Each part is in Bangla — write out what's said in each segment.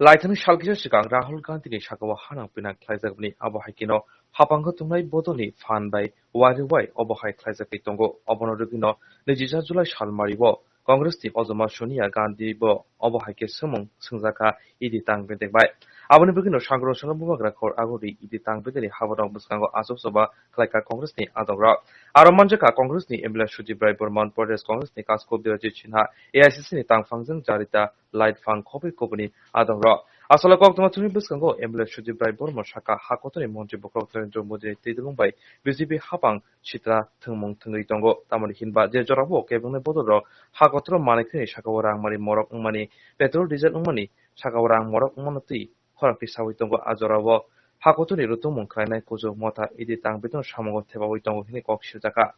Laitani Shalkisha Shikang Rahul Gandhi ni Shakawa Hana Pinak Klaizakni Abohaikino Hapanga Tumai Bodoni Fan by Wadi Way Obohai Klaizaki Tongo Obonodugino Nijija Julai Shalmaribo Congress ni Ozoma Shonia Gandhi Bo Obohaike Sumung Sungzaka Idi Tang Bedek by Aboni Bugino Shangro Shalabuagra Kor Aguri Idi Tang Bedeli Havadong Buskango Asosoba Klaika Congress ni Adora Aramanjaka Congress ni Embla Shuji Brai Burman Prodes Congress ni Kasko Birajichinha AICC ni Tang Fangzeng Jarita Light Fang Kopi Kopani Adora Asala Koktama Tuni Buskango Embla Shuji Brai Burman Shaka Hakotoni Monti Bokotren Jomoje Tidumbai BCB Hapang Chitra Tungmung Tungi Tongo Tamari Hinba Jejorabo Kevin Bodoro Hakotro Manikini Shakawarang Mari Morok Umani Petrol Diesel Umani Shakawarang Morok Umanati Horapi Sawitongo Azorabo Hakotoni Rutumung Kainai Kuzo Mota Idi Tang Beton Shamongo Tebawitongo Hinikok Shiltaka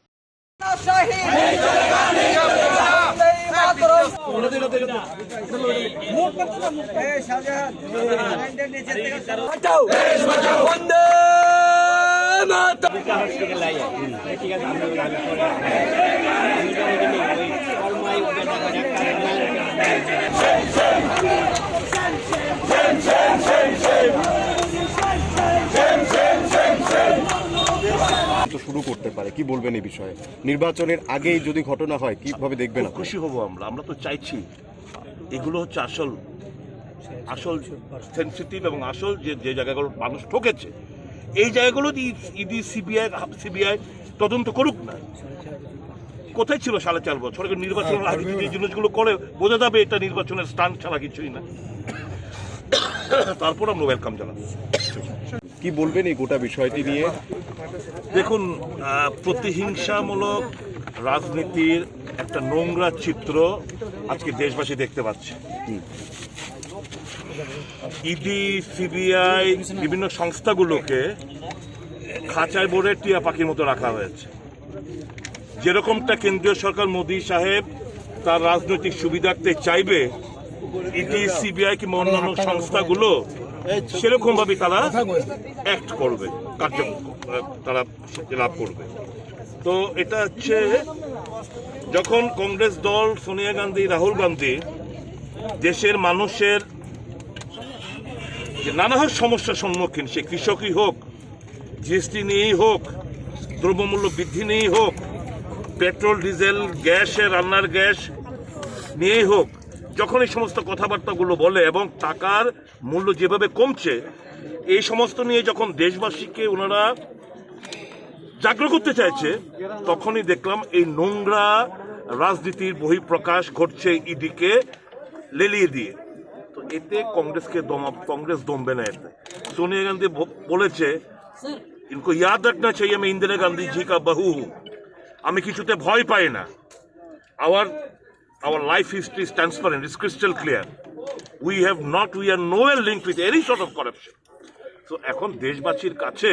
শুরু করতে পারে কি বলবেন এই বিষয়ে নির্বাচনের আগেই যদি ঘটনা হয় কিভাবে দেখবেন খুশি হব আমরা তো চাইছি এগুলো হচ্ছে আসল সেনসিটিভ এবং আসল যে জায়গাগুলো মানুষ ঠকেছে এই জায়গাগুলো ইডি সিবিআই তদন্ত করুক না কোথায় ছিল 4.5 বছর নির্বাচনের আগে যে জিনিসগুলো করে বোঝা যাবে এটা নির্বাচনের স্টান্ট ছাড়া কিছুই না তারপর আমরা ওয়েলকাম জানাবো কি বলবেন এই গোটা বিষয়টি নিয়ে দেখুন প্রতিহিংসামূলক রাজনীতির একটা নোংরা চিত্র আজকে দেশবাসী দেখতে পাচ্ছে ইডি সিবিআই বিভিন্ন সংস্থাগুলোকে খাঁচায় ভরে টিয়া পাখির মতো রাখা হয়েছে যেরকমটা কেন্দ্রীয় সরকার মোদী সাহেব তার রাজনৈতিক সুবিধার্থে চাইবে ইডি সিবিআই কিংবা অন্যান্য সংস্থাগুলো সেরকম ভাবে তারা অ্যাক্ট করবে তারা লাভ করবে তো এটা হচ্ছে যখন কংগ্রেস দল সোনিয়া গান্ধী রাহুল গান্ধী দেশের মানুষের যে নানা সমস্যার সম্মুখীন সে কৃষকই হোক জিএসটি নিয়েই হোক দ্রব্যমূল্য বৃদ্ধি নিয়েই হোক পেট্রোল ডিজেল গ্যাসের রান্নার গ্যাস নিয়েই হোক যখন এই সমস্ত কথাবার্তাগুলো বলে এবং টাকার মূল্য যেভাবে কমছে এই সমস্ত নিয়ে যখন দেশবাসীকে ওনারা জাগ্রত করতে চাইছে তখনই দেখলাম এই নোংরা রাজনীতির বহিঃপ্রকাশ ঘটছে ইডিকে লেলিয়ে দিয়ে তো এতে কংগ্রেস দমবে না এতে সোনিয়া গান্ধী বলেছে ইনকো ইয়াদ রাখনা চাই আমি ইন্দিরা গান্ধী জি কা বহু আমি কিছুতে ভয় পাই না Our life history is transparent, it's crystal clear. We are nowhere linked with any sort of corruption. So, এখন দেশবাসীর কাছে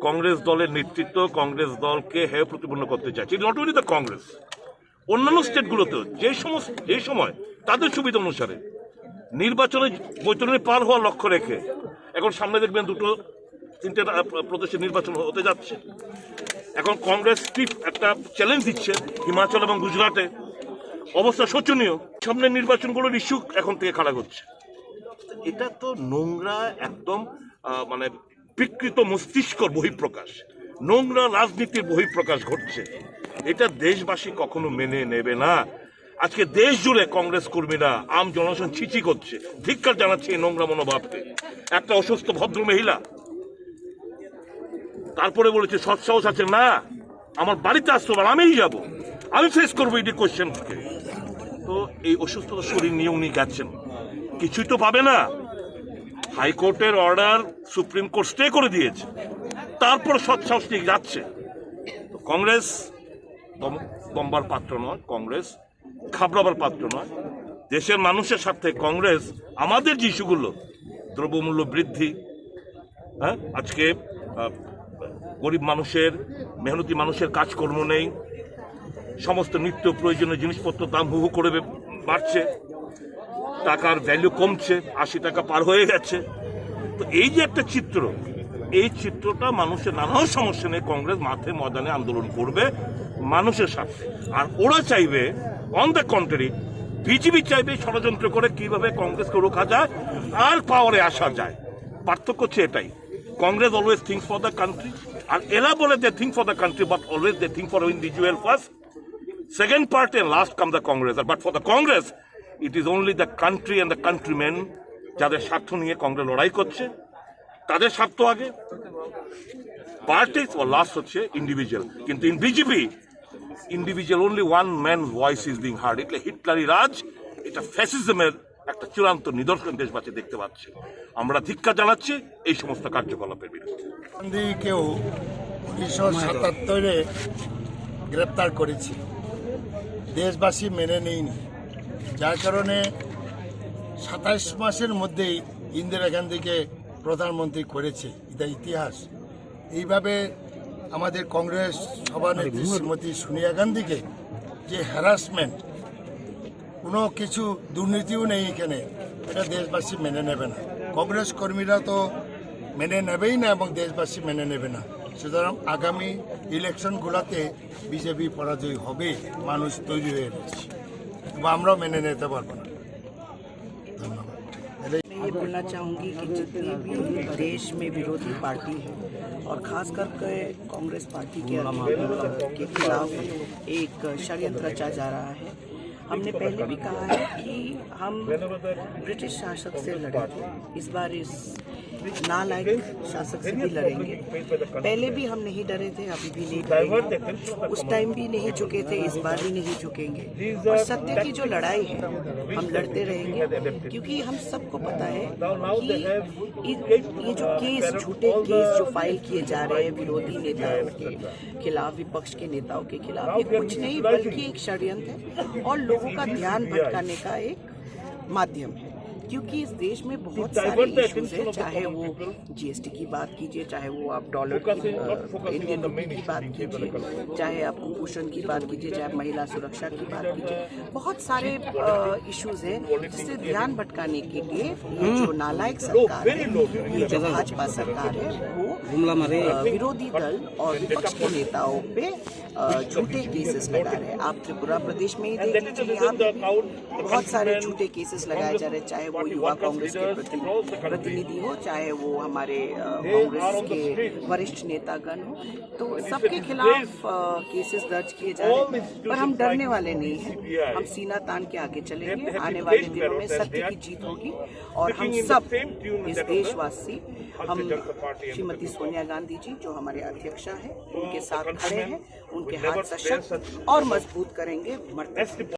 কংগ্রেস দলের নেতৃত্ব কংগ্রেস দলকে হেয় প্রতিপন্ন করতে চাইছে নট অনলি দ্য কংগ্রেস অন্যান্য স্টেটগুলোতেও যে সময় তাদের সুবিধা অনুসারে নির্বাচনে বৈতরণী পার হওয়ার লক্ষ্য রেখে এখন সামনে দেখবেন 2-3টে প্রদেশে নির্বাচন হতে যাচ্ছে এখন কংগ্রেস একটা চ্যালেঞ্জ দিচ্ছে হিমাচল এবং গুজরাটে অবস্থা শোচনীয় সামনে নির্বাচনগুলোর ইস্যু এখন থেকে খাড়া হচ্ছে এটা তো নোংরা একদম মানে বিকৃত মস্তিষ্কর বহিঃপ্রকাশ নোংরা রাজনীতির বহিঃপ্রকাশ ঘটছে এটা দেশবাসী কখনো মেনে নেবে না আজকে দেশ জুড়ে কংগ্রেস কর্মীরা আম জনগণ ছিচি করছে ধিক্কার জানাচ্ছে এই নোংরা মনোভাবকে একটা অসুস্থ ভদ্র মহিলা তারপরে বলেছে সৎসাহস আছে না আমার বাড়িতে আসতে পারে আমিই যাবো আমি ফেস করবো এই কোয়েশ্চেনকে তো এই অসুস্থতা শরীর নিয়ে উনি গেছেন কিছুই তো পাবে না হাইকোর্টের অর্ডার সুপ্রিম কোর্ট স্টে করে দিয়েছে তারপর সৎসাহস নিয়ে যাচ্ছে তো কংগ্রেস দমবার পাত্র নয় কংগ্রেস খাবড়াবার পাত্র নয় দেশের মানুষের সাথে কংগ্রেস আমাদের যে ইস্যুগুলো দ্রব্যমূল্য বৃদ্ধি হ্যাঁ আজকে গরিব মানুষের মেহনতি মানুষের কাজকর্ম নেই সমস্ত নিত্য প্রয়োজনীয় জিনিসপত্র দাম হু করে বাড়ছে টাকার ভ্যালু কমছে 80 টাকা পার হয়ে গেছে তো এই যে একটা চিত্র এই চিত্রটা মানুষের নানা সমস্যা নিয়ে কংগ্রেস মাঠে ময়দানে আন্দোলন করবে মানুষের সাথে আর ওরা চাইবে অন দ্য কন্ট্রারি বিজেপি চাইবে ষড়যন্ত্র করে কিভাবে কংগ্রেসকে রোখা যায় আর পাওয়ারে আসা যায়। পার্থক্য হচ্ছে এটাই, Congress always thinks for the country, আর এরা বলে they think for the country but always they think for individual first, second part and last come the Congress. But for the Congress it is only the country and the countryman, যাদের স্বার্থ নিয়ে কংগ্রেস লড়াই করছে তাদের স্বার্থ আগে, পার্টিস ও লাস্ট হচ্ছে ইন্ডিভিজুয়াল। কিন্তু in BJP individual only one man voice is being heard. এটা হিটলারি রাজ, এটা ফ্যাসিজমের একটা চূড়ান্ত নিদর্শন দেশবাসী দেখতে পাচ্ছে। আমরা ধিক্কার জানাচ্ছি এই সমস্ত কার্যকলাপের বিরুদ্ধে। গান্ধীকেও 1977-এ গ্রেপ্তার করেছিল, দেশবাসী মেনে নেয়নি, যার কারণে 27 মাসের মধ্যেই ইন্দিরা গান্ধীকে প্রধানমন্ত্রী করেছে। এটা ইতিহাস। এইভাবে আমাদের কংগ্রেস সভানেত্রী শ্রীমতী সোনিয়া গান্ধীকে যে হ্যারাসমেন্ট, কোনো কিছু দুর্নীতিও নেই এখানে, এটা দেশবাসী মেনে নেবে না। কংগ্রেস কর্মীরা তো মেনে নেবেই না এবং দেশবাসী মেনে নেবে না। সুতরাং আগামী ইলেকশনগুলোতে বিজেপি পরাজয় হবে, মানুষ তৈরি হয়ে গেছে এবং আমরাও মেনে নিতে পারবো না। ধন্যবাদ। मैं ये बोलना चाहूँगी कि जितनी भी देश में विरोधी पार्टी है और खास करके कांग्रेस पार्टी के खिलाफ एक षड्यंत्र रचा जा रहा है। हमने पहले भी कहा है कि हम ब्रिटिश शासक से लड़े थे, इस बार इस नालायक शासक से भी लड़ेंगे। पहले भी हम नहीं डरे थे, अभी भी नहीं डरेंगे, उस टाइम भी नहीं झुके थे, इस बार भी नहीं झुकेंगे। और सत्य की जो लड़ाई है हम लड़ते रहेंगे, क्योंकि हम सबको पता है कि ये जो केस, झूठे केस जो फाइल किए जा रहे हैं विरोधी नेताओं के खिलाफ, विपक्ष के नेताओं के खिलाफ, ये कुछ नहीं बल्कि एक षड्यंत्र है और लोगों का ध्यान भटकाने का एक माध्यम है। क्योंकि इस देश में बहुत सारे इश्यूज हैं, चाहे वो जीएसटी की बात कीजिए, चाहे वो आप डॉलर की, इंडियन रूपी की बात कीजिए, चाहे आप कुपोषण की बात कीजिए, चाहे आप महिला सुरक्षा की बात कीजिए, बहुत सारे इश्यूज हैं जिससे ध्यान भटकाने के लिए ये जो नालायक सरकार है, ये जो भाजपा सरकार है, वो विरोधी दल और विपक्ष के नेताओं पे झूठे केसेस लगा रहे हैं। आप त्रिपुरा प्रदेश में ही देख लीजिए, यहाँ पे बहुत सारे झूठे केसेस लगाए जा रहे हैं, चाहे वो युवा कांग्रेस के प्रतिनिधि हो, चाहे वो हमारे कांग्रेस के वरिष्ठ नेतागण हो, तो सबके खिलाफ केसेस दर्ज किए जा रहे हैं। पर हम डरने वाले नहीं हैं, हम सीना तान के आगे चलेंगे। आने वाले दिनों में सत्य की जीत होगी और हम सब इस देशवासी, हम श्रीमती सोनिया गांधी जी जो हमारे अध्यक्षा हैं, उनके साथ खड़े हैं, उनके हाथ सशक्त और मजबूत करेंगे।